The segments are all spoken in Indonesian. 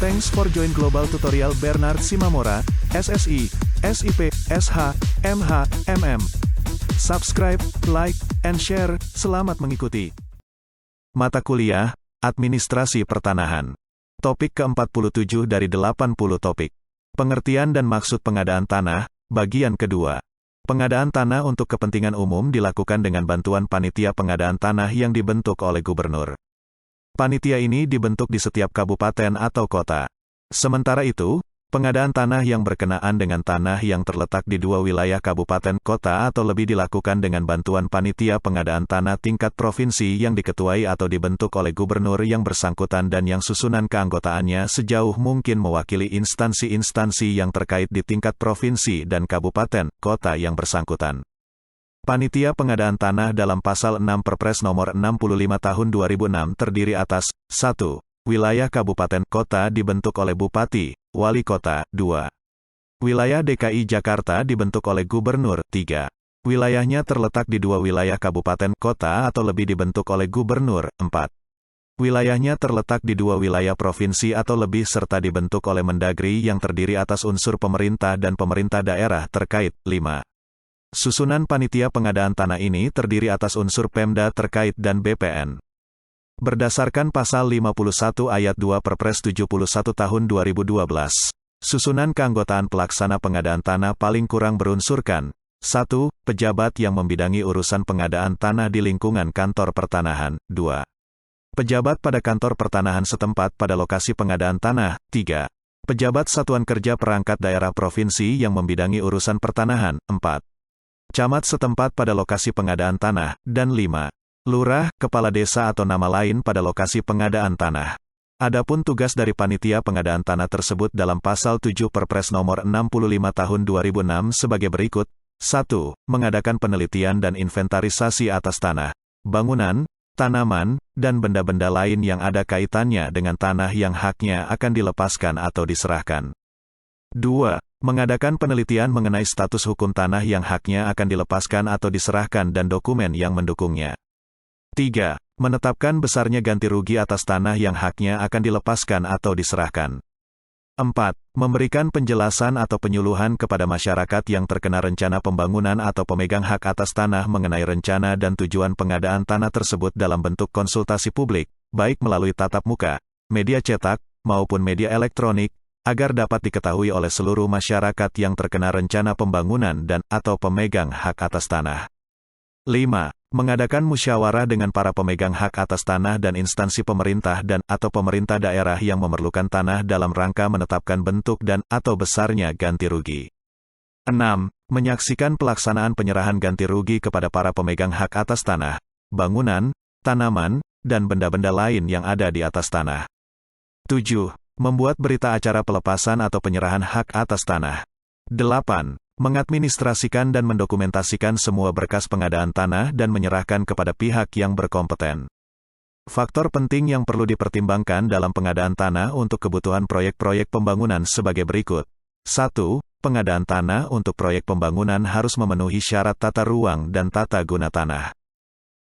Thanks for join Global Tutorial Bernard Simamora, SSI, SIP, SH, MH, MM. Subscribe, like, and share. Selamat mengikuti. Mata kuliah, Administrasi Pertanahan. Topik ke-47 dari 80 topik. Pengertian dan maksud pengadaan tanah, bagian kedua. Pengadaan tanah untuk kepentingan umum dilakukan dengan bantuan panitia pengadaan tanah yang dibentuk oleh gubernur. Panitia ini dibentuk di setiap kabupaten atau kota. Sementara itu, pengadaan tanah yang berkenaan dengan tanah yang terletak di dua wilayah kabupaten kota atau lebih dilakukan dengan bantuan panitia pengadaan tanah tingkat provinsi yang diketuai atau dibentuk oleh gubernur yang bersangkutan dan yang susunan keanggotaannya sejauh mungkin mewakili instansi-instansi yang terkait di tingkat provinsi dan kabupaten kota yang bersangkutan. Panitia pengadaan tanah dalam pasal 6 Perpres nomor 65 tahun 2006 terdiri atas 1. Wilayah kabupaten kota dibentuk oleh bupati, wali kota. 2. Wilayah DKI Jakarta dibentuk oleh gubernur. 3. Wilayahnya terletak di dua wilayah kabupaten kota atau lebih dibentuk oleh gubernur. 4. Wilayahnya terletak di dua wilayah provinsi atau lebih serta dibentuk oleh Mendagri yang terdiri atas unsur pemerintah dan pemerintah daerah terkait. 5. Susunan panitia pengadaan tanah ini terdiri atas unsur Pemda terkait dan BPN. Berdasarkan pasal 51 ayat 2 Perpres 71 tahun 2012, susunan keanggotaan pelaksana pengadaan tanah paling kurang berunsurkan 1. Pejabat yang membidangi urusan pengadaan tanah di lingkungan kantor pertanahan. 2. Pejabat pada kantor pertanahan setempat pada lokasi pengadaan tanah. 3. Pejabat satuan kerja perangkat daerah provinsi yang membidangi urusan pertanahan. 4. Camat setempat pada lokasi pengadaan tanah, dan 5. Lurah, kepala desa atau nama lain pada lokasi pengadaan tanah. Adapun tugas dari panitia pengadaan tanah tersebut dalam pasal 7 Perpres nomor 65 tahun 2006 sebagai berikut. 1. Mengadakan penelitian dan inventarisasi atas tanah, bangunan, tanaman, dan benda-benda lain yang ada kaitannya dengan tanah yang haknya akan dilepaskan atau diserahkan. 2. Mengadakan penelitian mengenai status hukum tanah yang haknya akan dilepaskan atau diserahkan dan dokumen yang mendukungnya. 3. Menetapkan besarnya ganti rugi atas tanah yang haknya akan dilepaskan atau diserahkan. 4. Memberikan penjelasan atau penyuluhan kepada masyarakat yang terkena rencana pembangunan atau pemegang hak atas tanah mengenai rencana dan tujuan pengadaan tanah tersebut dalam bentuk konsultasi publik, baik melalui tatap muka, media cetak, maupun media elektronik, agar dapat diketahui oleh seluruh masyarakat yang terkena rencana pembangunan dan atau pemegang hak atas tanah. 5. Mengadakan musyawarah dengan para pemegang hak atas tanah dan instansi pemerintah dan atau pemerintah daerah yang memerlukan tanah dalam rangka menetapkan bentuk dan atau besarnya ganti rugi. 6. Menyaksikan pelaksanaan penyerahan ganti rugi kepada para pemegang hak atas tanah, bangunan, tanaman, dan benda-benda lain yang ada di atas tanah. 7. Membuat berita acara pelepasan atau penyerahan hak atas tanah. 8. Mengadministrasikan dan mendokumentasikan semua berkas pengadaan tanah dan menyerahkan kepada pihak yang berkompeten. Faktor penting yang perlu dipertimbangkan dalam pengadaan tanah untuk kebutuhan proyek-proyek pembangunan sebagai berikut. 1. Pengadaan tanah untuk proyek pembangunan harus memenuhi syarat tata ruang dan tata guna tanah.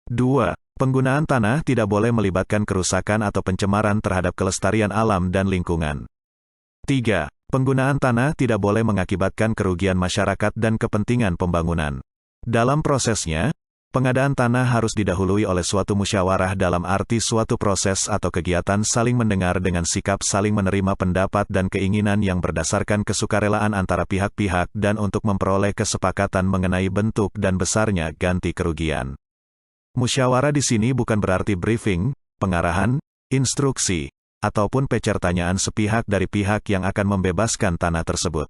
2. Penggunaan tanah tidak boleh melibatkan kerusakan atau pencemaran terhadap kelestarian alam dan lingkungan. 3. Penggunaan tanah tidak boleh mengakibatkan kerugian masyarakat dan kepentingan pembangunan. Dalam prosesnya, pengadaan tanah harus didahului oleh suatu musyawarah dalam arti suatu proses atau kegiatan saling mendengar dengan sikap saling menerima pendapat dan keinginan yang berdasarkan kesukarelaan antara pihak-pihak dan untuk memperoleh kesepakatan mengenai bentuk dan besarnya ganti kerugian. Musyawarah di sini bukan berarti briefing, pengarahan, instruksi, ataupun pecertanyaan sepihak dari pihak yang akan membebaskan tanah tersebut.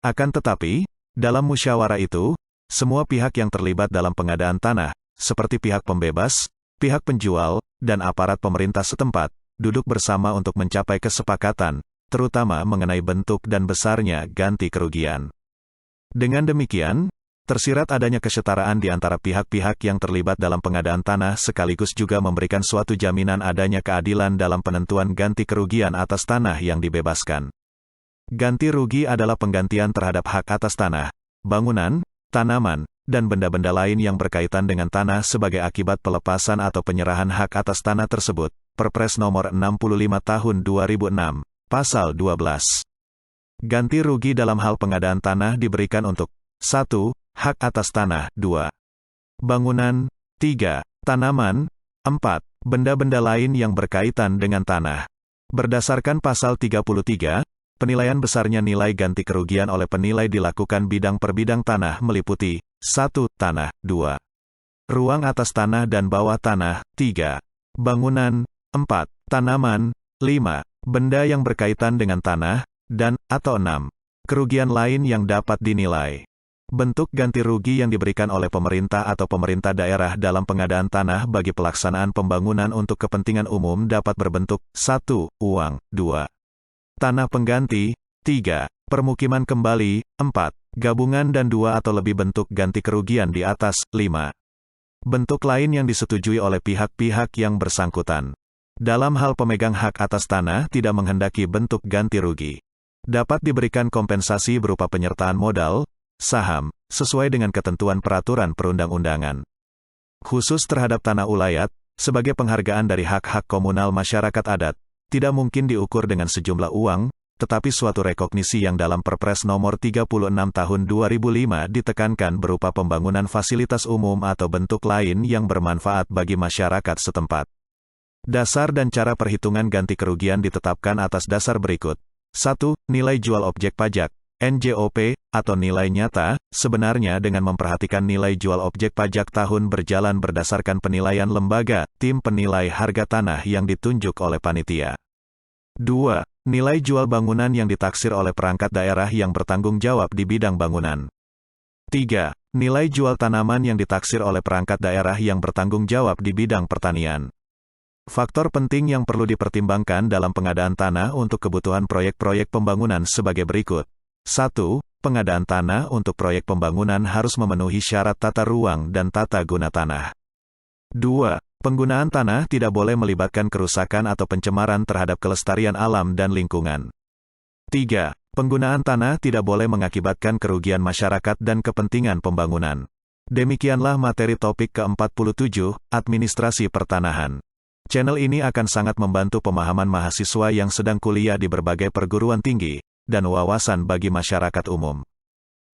Akan tetapi, dalam musyawarah itu, semua pihak yang terlibat dalam pengadaan tanah, seperti pihak pembebas, pihak penjual, dan aparat pemerintah setempat, duduk bersama untuk mencapai kesepakatan, terutama mengenai bentuk dan besarnya ganti kerugian. Dengan demikian, tersirat adanya kesetaraan di antara pihak-pihak yang terlibat dalam pengadaan tanah sekaligus juga memberikan suatu jaminan adanya keadilan dalam penentuan ganti kerugian atas tanah yang dibebaskan. Ganti rugi adalah penggantian terhadap hak atas tanah, bangunan, tanaman, dan benda-benda lain yang berkaitan dengan tanah sebagai akibat pelepasan atau penyerahan hak atas tanah tersebut, Perpres nomor 65 tahun 2006, Pasal 12. Ganti rugi dalam hal pengadaan tanah diberikan untuk 1. Hak atas tanah, 2. Bangunan, 3. Tanaman, 4. Benda-benda lain yang berkaitan dengan tanah. Berdasarkan pasal 33, penilaian besarnya nilai ganti kerugian oleh penilai dilakukan bidang per bidang tanah meliputi 1. Tanah, 2. Ruang atas tanah dan bawah tanah, 3. Bangunan, 4. Tanaman, 5. Benda yang berkaitan dengan tanah, dan, atau 6. Kerugian lain yang dapat dinilai. Bentuk ganti rugi yang diberikan oleh pemerintah atau pemerintah daerah dalam pengadaan tanah bagi pelaksanaan pembangunan untuk kepentingan umum dapat berbentuk 1. Uang, 2. Tanah pengganti, 3. Permukiman kembali, 4. Gabungan dan 2 atau lebih bentuk ganti kerugian di atas, 5. Bentuk lain yang disetujui oleh pihak-pihak yang bersangkutan. Dalam hal pemegang hak atas tanah tidak menghendaki bentuk ganti rugi, dapat diberikan kompensasi berupa penyertaan modal, saham, sesuai dengan ketentuan peraturan perundang-undangan. Khusus terhadap tanah ulayat, sebagai penghargaan dari hak-hak komunal masyarakat adat, tidak mungkin diukur dengan sejumlah uang, tetapi suatu rekognisi yang dalam Perpres nomor 36 tahun 2005 ditekankan berupa pembangunan fasilitas umum atau bentuk lain yang bermanfaat bagi masyarakat setempat. Dasar dan cara perhitungan ganti kerugian ditetapkan atas dasar berikut. 1. Nilai jual objek pajak, NJOP, atau nilai nyata, sebenarnya dengan memperhatikan nilai jual objek pajak tahun berjalan berdasarkan penilaian lembaga, tim penilai harga tanah yang ditunjuk oleh panitia. 2. Nilai jual bangunan yang ditaksir oleh perangkat daerah yang bertanggung jawab di bidang bangunan. 3. Nilai jual tanaman yang ditaksir oleh perangkat daerah yang bertanggung jawab di bidang pertanian. Faktor penting yang perlu dipertimbangkan dalam pengadaan tanah untuk kebutuhan proyek-proyek pembangunan sebagai berikut. 1. Pengadaan tanah untuk proyek pembangunan harus memenuhi syarat tata ruang dan tata guna tanah. 2. Penggunaan tanah tidak boleh melibatkan kerusakan atau pencemaran terhadap kelestarian alam dan lingkungan. 3. Penggunaan tanah tidak boleh mengakibatkan kerugian masyarakat dan kepentingan pembangunan. Demikianlah materi topik ke-47, Administrasi Pertanahan. Channel ini akan sangat membantu pemahaman mahasiswa yang sedang kuliah di berbagai perguruan tinggi, dan wawasan bagi masyarakat umum.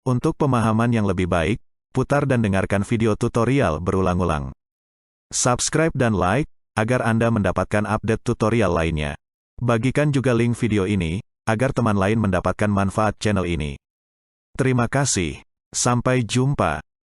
Untuk pemahaman yang lebih baik, putar dan dengarkan video tutorial berulang-ulang. Subscribe dan like, agar Anda mendapatkan update tutorial lainnya. Bagikan juga link video ini, agar teman lain mendapatkan manfaat channel ini. Terima kasih. Sampai jumpa.